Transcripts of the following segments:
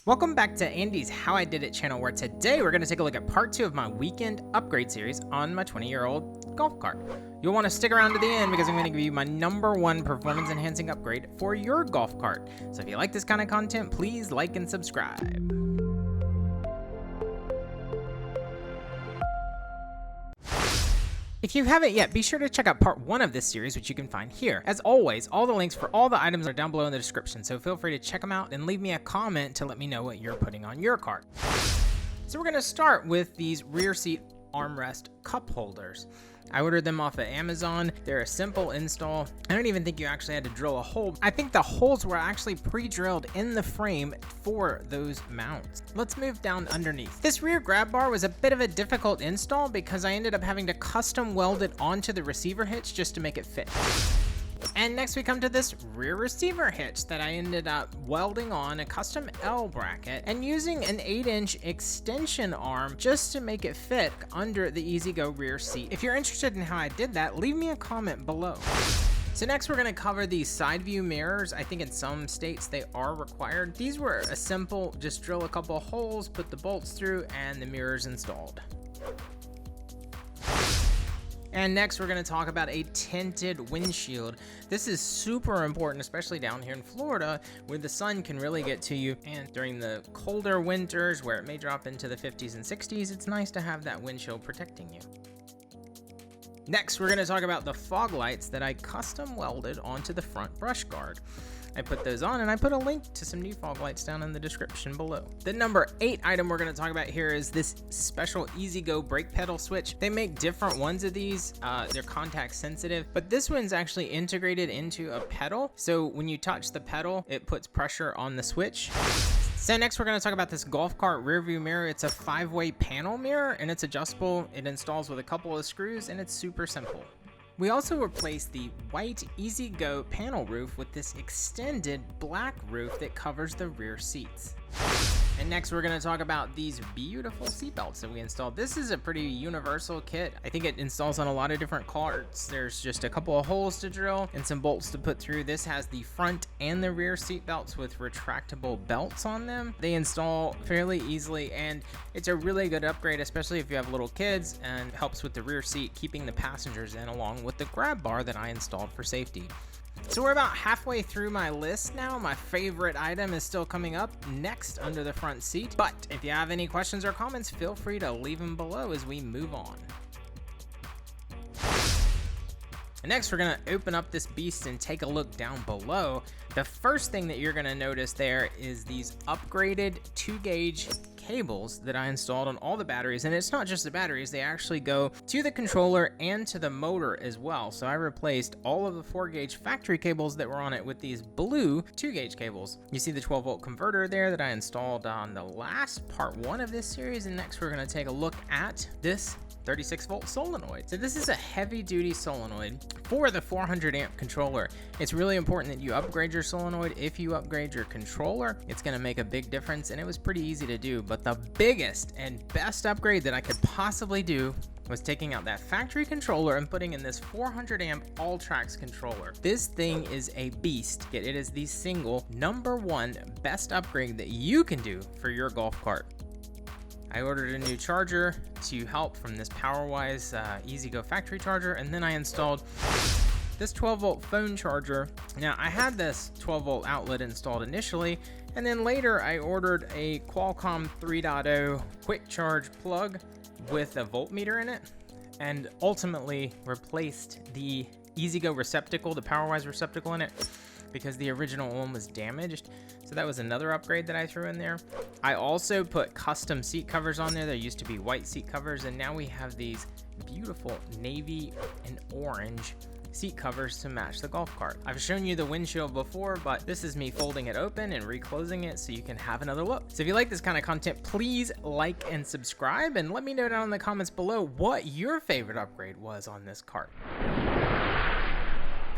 Welcome back to Andy's How I Did It channel, where today we're going to take a look at part 2 of my weekend upgrade series on my 20-year-old golf cart. You'll want to stick around to the end because I'm going to give you my #1 performance enhancing upgrade for your golf cart. So if you like this kind of content, please like and subscribe. If you haven't yet, be sure to check out part 1 of this series, which you can find here. As always, all the links for all the items are down below in the description, so feel free to check them out and leave me a comment to let me know what you're putting on your cart. So we're going to start with these rear seat armrest cup holders. I ordered them off of Amazon. They're a simple install. I don't even think you actually had to drill a hole. I think the holes were actually pre-drilled in the frame for those mounts. Let's move down underneath. This rear grab bar was a bit of a difficult install because I ended up having to custom weld it onto the receiver hitch just to make it fit. And next we come to this rear receiver hitch that I ended up welding on a custom L bracket and using an 8-inch extension arm just to make it fit under the EasyGo rear seat. If you're interested in how I did that, leave me a comment below. So next we're going to cover these side view mirrors. I think in some states they are required. These were a simple, just drill a couple of holes, put the bolts through, and the mirrors installed. And next we're going to talk about a tinted windshield. This is super important, especially down here in Florida where the sun can really get to you, and during the colder winters where it may drop into the 50s and 60s, it's nice to have that windshield protecting you. Next we're going to talk about the fog lights that I custom welded onto the front brush guard. I put those on, and I put a link to some new fog lights down in the description below. The #8 item we're going to talk about here is this special EasyGo brake pedal switch. They make different ones of these. They're contact sensitive, but this one's actually integrated into a pedal. So when you touch the pedal, it puts pressure on the switch. So next we're going to talk about this golf cart rear view mirror. It's a 5-way panel mirror, and it's adjustable. It installs with a couple of screws, and it's super simple. We also replaced the white EasyGo panel roof with this extended black roof that covers the rear seats. And next we're going to talk about these beautiful seat belts that we installed. This is a pretty universal kit. I think it installs on a lot of different carts. There's just a couple of holes to drill and some bolts to put through. This has the front and the rear seat belts with retractable belts on them. They install fairly easily, and it's a really good upgrade, especially if you have little kids, and helps with the rear seat, keeping the passengers in, along with the grab bar that I installed for safety. So we're about halfway through my list now. My favorite item is still coming up next under the front seat. But if you have any questions or comments, feel free to leave them below as we move on. And next, we're going to open up this beast and take a look down below. The first thing that you're going to notice there is these upgraded 2-gauge cables that I installed on all the batteries. And it's not just the batteries, they actually go to the controller and to the motor as well. So I replaced all of the 4-gauge factory cables that were on it with these blue 2-gauge cables. You see the 12-volt converter there that I installed on the last part 1 of this series. And next we're going to take a look at this 36-volt solenoid. So this is a heavy-duty solenoid for the 400-amp controller. It's really important that you upgrade your solenoid. If you upgrade your controller, it's going to make a big difference, and it was pretty easy to do. But the biggest and best upgrade that I could possibly do was taking out that factory controller and putting in this 400-amp all-tracks controller. This thing is a beast. It is the single #1 best upgrade that you can do for your golf cart. I ordered a new charger to help from this PowerWise EasyGo factory charger, and then I installed this 12-volt phone charger. Now, I had this 12-volt outlet installed initially, and then later I ordered a Qualcomm 3.0 quick charge plug with a voltmeter in it, and ultimately replaced the EasyGo receptacle, the PowerWise receptacle in it, because the original one was damaged. So that was another upgrade that I threw in there. I also put custom seat covers on there. There used to be white seat covers, and now we have these beautiful navy and orange seat covers to match the golf cart. I've shown you the windshield before, but this is me folding it open and reclosing it so you can have another look. So if you like this kind of content, please like and subscribe, and let me know down in the comments below what your favorite upgrade was on this cart.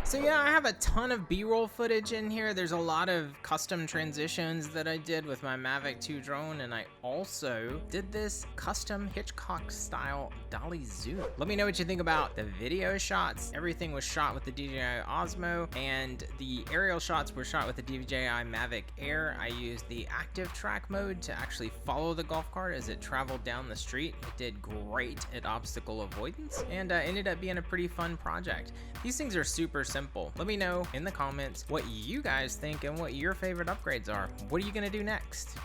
So yeah, I have a ton of B-roll footage in here. There's a lot of custom transitions that I did with my Mavic 2 drone, and I also did this custom Hitchcock style dolly zoom. Let me know what you think about the video shots. Everything was shot with the DJI Osmo, and the aerial shots were shot with the DJI Mavic Air. I used the active track mode to actually follow the golf cart as it traveled down the street. It did great at obstacle avoidance, and ended up being a pretty fun project. These things are super simple. Let me know in the comments what you guys think and what your favorite upgrades are. What are you gonna do next?